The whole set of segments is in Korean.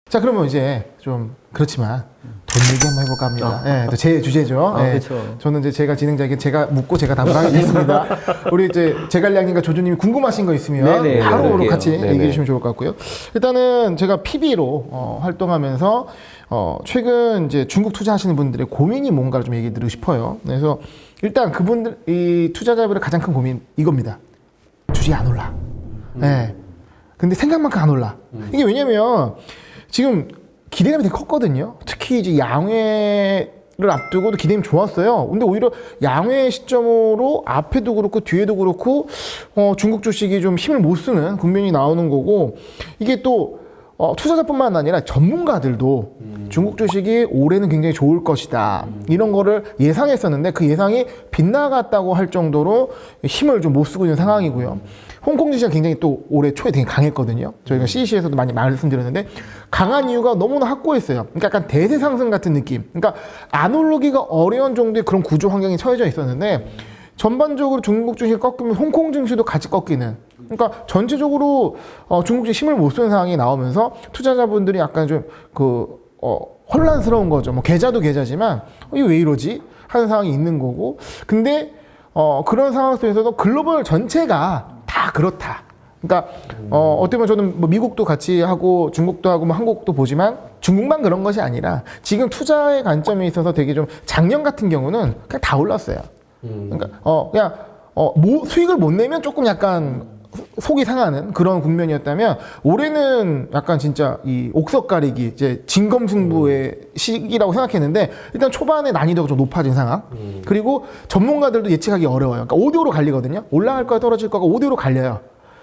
자, 그러면 이제 좀 그렇지만 돈 얘기 한번 해볼까 합니다. 예, 또 제 주제죠. 예, 그렇죠. 저는 이제 제가 진행자에게 제가 묻고 제가 답을 하겠습니다. 우리 이제 제갈량님과 조조님이 궁금하신 거 있으면 네네, 바로 그럴게요. 같이 네네. 얘기해 주시면 좋을 것 같고요. 일단은 제가 PB로 활동하면서 최근 이제 중국 투자하시는 분들의 고민이 뭔가를 좀 얘기해 드리고 싶어요. 그래서 일단 그분들 이 투자자분의 가장 큰 고민 이겁니다. 주식이 안 올라. 예. 근데 생각만큼 안 올라. 이게 왜냐면 지금 기대감이 되게 컸거든요. 특히 이제 양회를 앞두고도 기대감이 좋았어요. 근데 오히려 양회 시점으로 앞에도 그렇고 뒤에도 그렇고 중국 주식이 좀 힘을 못 쓰는 국면이 나오는 거고, 이게 또 투자자뿐만 아니라 전문가들도 중국 주식이 올해는 굉장히 좋을 것이다 이런 거를 예상했었는데 그 예상이 빗나갔다고 할 정도로 힘을 좀 못 쓰고 있는 상황이고요. 홍콩 지수가 굉장히 또 올해 초에 되게 강했거든요. 저희가 CEC에서도 많이 말씀드렸는데 강한 이유가 너무나 확고했어요. 그러니까 약간 대세 상승 같은 느낌. 그러니까 안 오르기가 어려운 정도의 그런 구조 환경이 처해져 있었는데 전반적으로 중국 주식이 꺾이면 홍콩 증시도 같이 꺾이는. 그러니까 전체적으로 중국 주식 힘을 못 쓰는 상황이 나오면서 투자자분들이 약간 좀 혼란스러운 거죠. 뭐 계좌도 계좌지만 이게 왜 이러지? 하는 상황이 있는 거고. 근데 그런 상황 속에서도 글로벌 전체가 다 그렇다. 그러니까 어떻게 보면 저는 뭐 미국도 같이 하고 중국도 하고 뭐 한국도 보지만 중국만 그런 것이 아니라 지금 투자의 관점에 있어서 되게 좀 작년 같은 경우는 그냥 다 올랐어요. 그러니까 그냥 수익을 못 내면 조금 약간 속이 상하는 그런 국면이었다면 올해는 약간 진짜 이 옥석 가리기 이제 진검승부의 시기라고 생각했는데 일단 초반에 난이도가 좀 높아진 상황. 그리고 전문가들도 예측하기 어려워요. 그러니까 5대5로 갈리거든요. 올라갈 거야 떨어질 거가 5대5로 갈려요.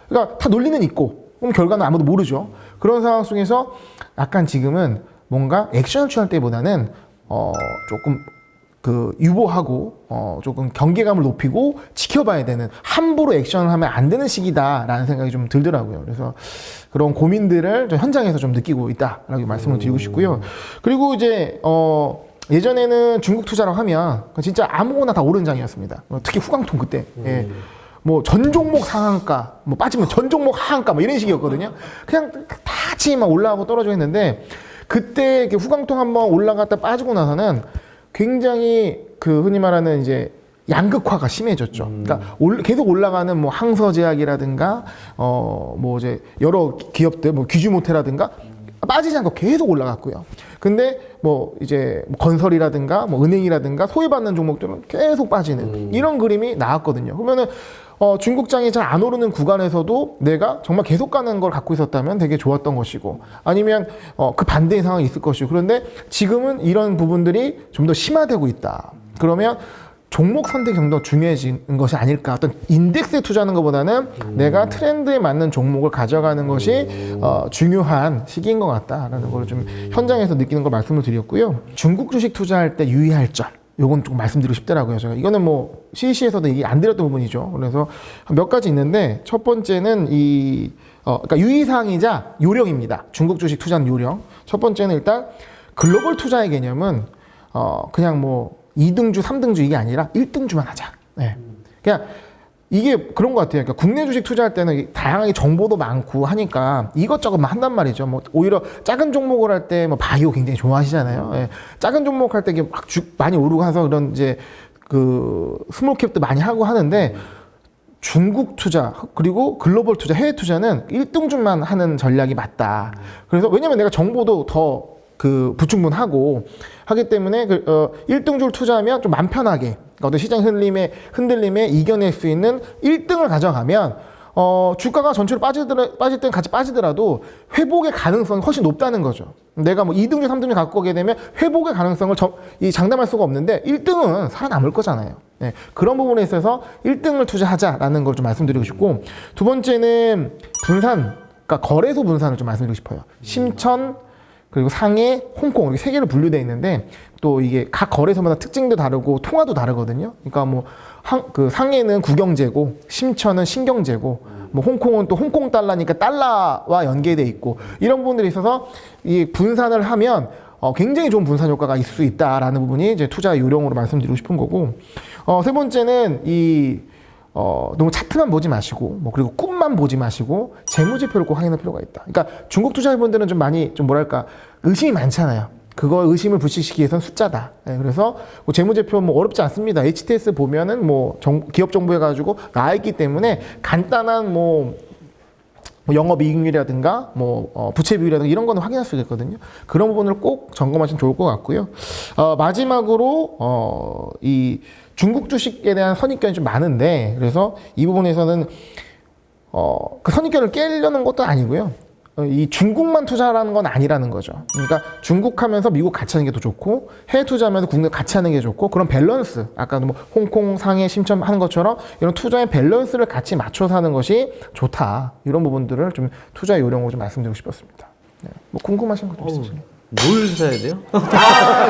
그러니까 다 논리는 있고 그럼 결과는 아무도 모르죠. 그런 상황 속에서 약간 지금은 뭔가 액션을 취할 때보다는 조금 유보하고 조금 경계감을 높이고 지켜봐야 되는, 함부로 액션을 하면 안 되는 시기다라는 생각이 좀 들더라고요. 그래서 그런 고민들을 좀 현장에서 좀 느끼고 있다라고 말씀을 드리고 싶고요. 그리고 이제 예전에는 중국 투자라고 하면 진짜 아무거나 다 오른 장이었습니다. 특히 후광통 그때. 예. 뭐 전 종목 상한가, 뭐 빠지면 전 종목 하한가, 뭐 이런 식이었거든요. 그냥 다 같이 막 올라가고 떨어져 했는데 그때 이렇게 후광통 한번 올라갔다 빠지고 나서는 굉장히 흔히 말하는 이제 양극화가 심해졌죠. 그러니까 계속 올라가는 뭐 항서제약이라든가 뭐 이제 여러 기업들 뭐 귀주모테라든가 빠지지 않고 계속 올라갔고요. 근데 뭐 이제 건설이라든가 뭐 은행이라든가 소외받는 종목들은 계속 빠지는 이런 그림이 나왔거든요. 그러면은 중국장이 잘 안 오르는 구간에서도 내가 정말 계속 가는 걸 갖고 있었다면 되게 좋았던 것이고, 아니면 그 반대의 상황이 있을 것이고, 그런데 지금은 이런 부분들이 좀 더 심화되고 있다. 그러면 종목 선택이 좀 더 중요해진 것이 아닐까. 어떤 인덱스에 투자하는 것보다는 내가 트렌드에 맞는 종목을 가져가는 것이 중요한 시기인 것 같다라는 걸 좀 현장에서 느끼는 걸 말씀을 드렸고요. 중국 주식 투자할 때 유의할 점, 요건 좀 말씀드리고 싶더라고요. 제가 이거는 뭐 CEC에서도 얘기 안 드렸던 부분이죠. 그래서 몇 가지 있는데 첫 번째는 그러니까 유의사항이자 요령입니다. 중국 주식 투자는 요령. 첫 번째는 일단 글로벌 투자의 개념은 그냥 뭐 2등주, 3등주 이게 아니라 1등주만 하자. 네. 그냥 이게 그런 것 같아요. 그러니까 국내 주식 투자할 때는 다양하게 정보도 많고 하니까 이것저것만 한단 말이죠. 뭐 오히려 작은 종목을 할 때 뭐 바이오 굉장히 좋아하시잖아요. 예. 작은 종목 할 때 이게 막 많이 오르고 해서 그런 이제 스몰캡도 많이 하고 하는데 중국 투자 그리고 글로벌 투자, 해외 투자는 1등주만 하는 전략이 맞다. 그래서 왜냐면 내가 정보도 더 부충분하고 하기 때문에 1등주를 투자하면 좀 맘 편하게 어떤 시장 흔들림에 이겨낼 수 있는 1등을 가져가면 주가가 전체로 빠질 때는 같이 빠지더라도 회복의 가능성이 훨씬 높다는 거죠. 내가 뭐 2등주, 3등주 갖고 오게 되면 회복의 가능성을 장담할 수가 없는데 1등은 살아남을 거잖아요. 네, 그런 부분에 있어서 1등을 투자하자라는 걸 좀 말씀드리고 싶고, 두 번째는 분산, 그러니까 거래소 분산을 좀 말씀드리고 싶어요. 심천, 그리고 상해, 홍콩 이렇게 세 개로 분류되어 있는데 또 이게 각 거래소마다 특징도 다르고 통화도 다르거든요. 그러니까 뭐 상해는 국영제고 심천은 신경제고 뭐 홍콩은 또 홍콩 달러니까 달러와 연계돼 있고 이런 부분들이 있어서 이 분산을 하면 굉장히 좋은 분산 효과가 있을 수 있다라는 부분이 이제 투자 요령으로 말씀드리고 싶은 거고, 세 번째는 너무 차트만 보지 마시고, 뭐, 그리고 꿈만 보지 마시고, 재무제표를 꼭 확인할 필요가 있다. 그러니까 중국 투자자분들은 좀 많이, 좀 뭐랄까, 의심이 많잖아요. 그거 의심을 불식시키기 위해서는 숫자다. 네, 그래서 뭐 재무제표 뭐 어렵지 않습니다. HTS 보면은 뭐 기업 정보 해가지고 나와 있기 때문에 간단한 뭐 영업이익률이라든가 뭐 부채 비율이라든가 이런 거는 확인할 수 있거든요. 그런 부분을 꼭 점검하시면 좋을 것 같고요. 마지막으로 이 중국 주식에 대한 선입견이 좀 많은데, 그래서 이 부분에서는 그 선입견을 깨려는 것도 아니고요. 이 중국만 투자라는 건 아니라는 거죠. 그러니까 중국 하면서 미국 같이 하는 게 더 좋고, 해외 투자하면서 국내 같이 하는 게 좋고, 그런 밸런스, 아까도 뭐 홍콩, 상해, 심천 하는 것처럼 이런 투자의 밸런스를 같이 맞춰서 하는 것이 좋다. 이런 부분들을 좀 투자 요령으로 좀 말씀드리고 싶었습니다. 네. 뭐 궁금하신 것도 있으시나요? 뭘 사야 돼요?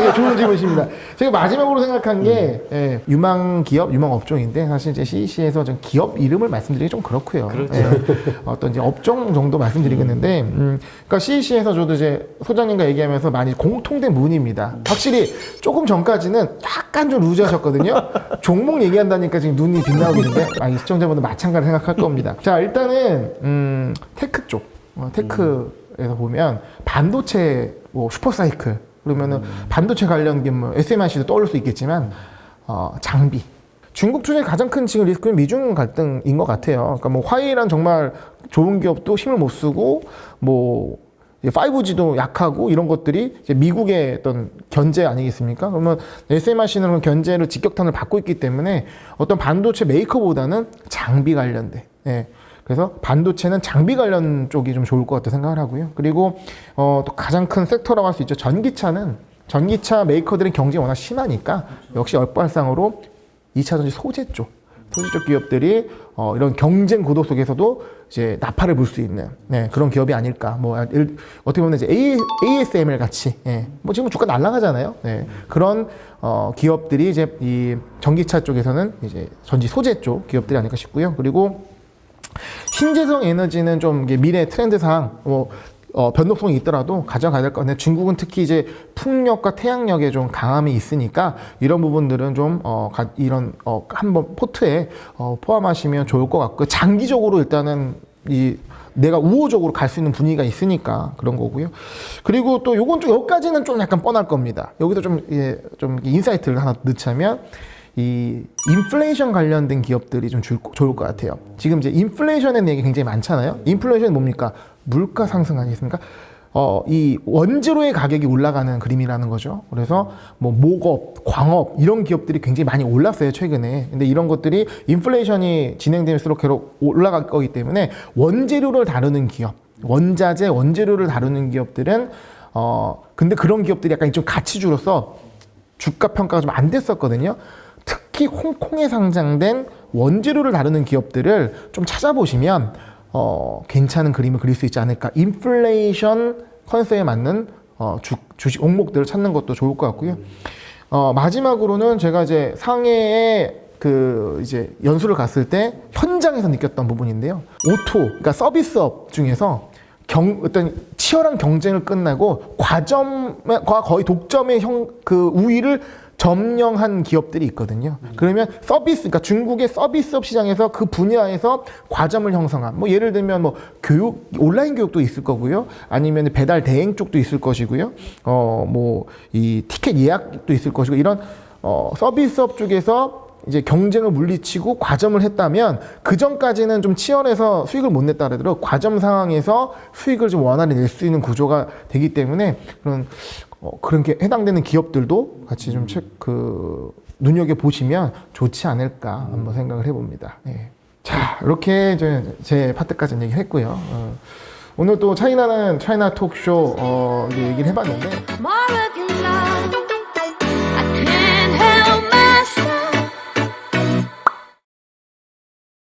예, 좋은 질문이십니다. 제가 마지막으로 생각한 게 예, 유망 기업, 유망 업종인데, 사실 이제 CEC에서 좀 기업 이름을 말씀드리기 좀 그렇고요. 그렇죠. 예, 어떤 이제 업종 정도 말씀드리겠는데, 그러니까 CEC에서 저도 이제 소장님과 얘기하면서 많이 공통된 문의입니다. 확실히 조금 전까지는 약간 좀 루즈하셨거든요. 종목 얘기한다니까 지금 눈이 빛나고 있는데, 시청자분들 마찬가지로 생각할 겁니다. 자, 일단은 테크 쪽, 테크에서 보면 반도체 뭐 슈퍼사이클, 그러면은 반도체 관련 게 뭐 SMIC도 떠올릴 수 있겠지만, 장비. 중국 투자의 가장 큰 지금 리스크는 미중 갈등인 것 같아요. 그러니까 뭐 화웨이란 정말 좋은 기업도 힘을 못 쓰고, 뭐 5G도 약하고 이런 것들이 이제 미국의 어떤 견제 아니겠습니까? 그러면 SMIC는 견제를 직격탄을 받고 있기 때문에 어떤 반도체 메이커보다는 장비 관련돼. 예. 그래서 반도체는 장비 관련 쪽이 좀 좋을 것 같다 생각을 하고요. 그리고 또 가장 큰 섹터라고 할 수 있죠. 전기차 메이커들은 경쟁이 워낙 심하니까 역시 얼빠상으로 2차 전지 소재 쪽 기업들이 이런 경쟁 구도 속에서도 이제 나팔을 불 수 있는 그런 기업이 아닐까. 뭐 어떻게 보면 이제 ASML 같이 뭐 지금 주가 날아가잖아요. 그런 기업들이 이제 이 전기차 쪽에서는 이제 전지 소재 쪽 기업들이 아닐까 싶고요. 그리고 신재생 에너지는 좀 미래 트렌드상 뭐 변동성이 있더라도 가져가야 될 것 같은데, 중국은 특히 이제 풍력과 태양력에 좀 강함이 있으니까 이런 부분들은 좀 이런 한번 포트에 포함하시면 좋을 것 같고, 장기적으로 일단은 내가 우호적으로 갈 수 있는 분위기가 있으니까 그런 거고요. 그리고 또 요건 좀 여기까지는 좀 약간 뻔할 겁니다. 여기도 좀 인사이트를 하나 넣자면, 이 인플레이션 관련된 기업들이 좀 좋을 것 같아요. 지금 이제 인플레이션에 대한 얘기 굉장히 많잖아요. 인플레이션이 뭡니까? 물가 상승 아니겠습니까? 이 원재료의 가격이 올라가는 그림이라는 거죠. 그래서 뭐 목업, 광업 이런 기업들이 굉장히 많이 올랐어요, 최근에. 근데 이런 것들이 인플레이션이 진행될수록 계속 올라갈 거기 때문에 원재료를 다루는 기업, 원자재, 원재료를 다루는 기업들은 근데 그런 기업들이 약간 좀 가치주로서 주가 평가가 좀 안 됐었거든요. 특히 홍콩에 상장된 원재료를 다루는 기업들을 좀 찾아보시면 괜찮은 그림을 그릴 수 있지 않을까. 인플레이션 컨셉에 맞는 주식 종목들을 찾는 것도 좋을 것 같고요. 마지막으로는 제가 이제 상해에 이제 연수를 갔을 때 현장에서 느꼈던 부분인데요. 오토, 그러니까 서비스업 중에서 어떤 치열한 경쟁을 끝내고 과점과 거의 독점의 우위를 점령한 기업들이 있거든요. 그러면 그러니까 중국의 서비스업 시장에서 그 분야에서 과점을 형성한, 뭐 예를 들면 뭐 온라인 교육도 있을 거고요. 아니면 배달 대행 쪽도 있을 것이고요. 뭐 이 티켓 예약도 있을 것이고, 이런 서비스업 쪽에서 이제 경쟁을 물리치고 과점을 했다면, 그 전까지는 좀 치열해서 수익을 못 냈다 하더라도 과점 상황에서 수익을 좀 원활히 낼 수 있는 구조가 되기 때문에 그런 게 해당되는 기업들도 같이 좀 눈여겨보시면 좋지 않을까 한번 생각을 해봅니다. 자, 이렇게 제 파트까지 얘기를 했고요. 오늘 또 차이나 톡쇼 얘기를 해봤는데,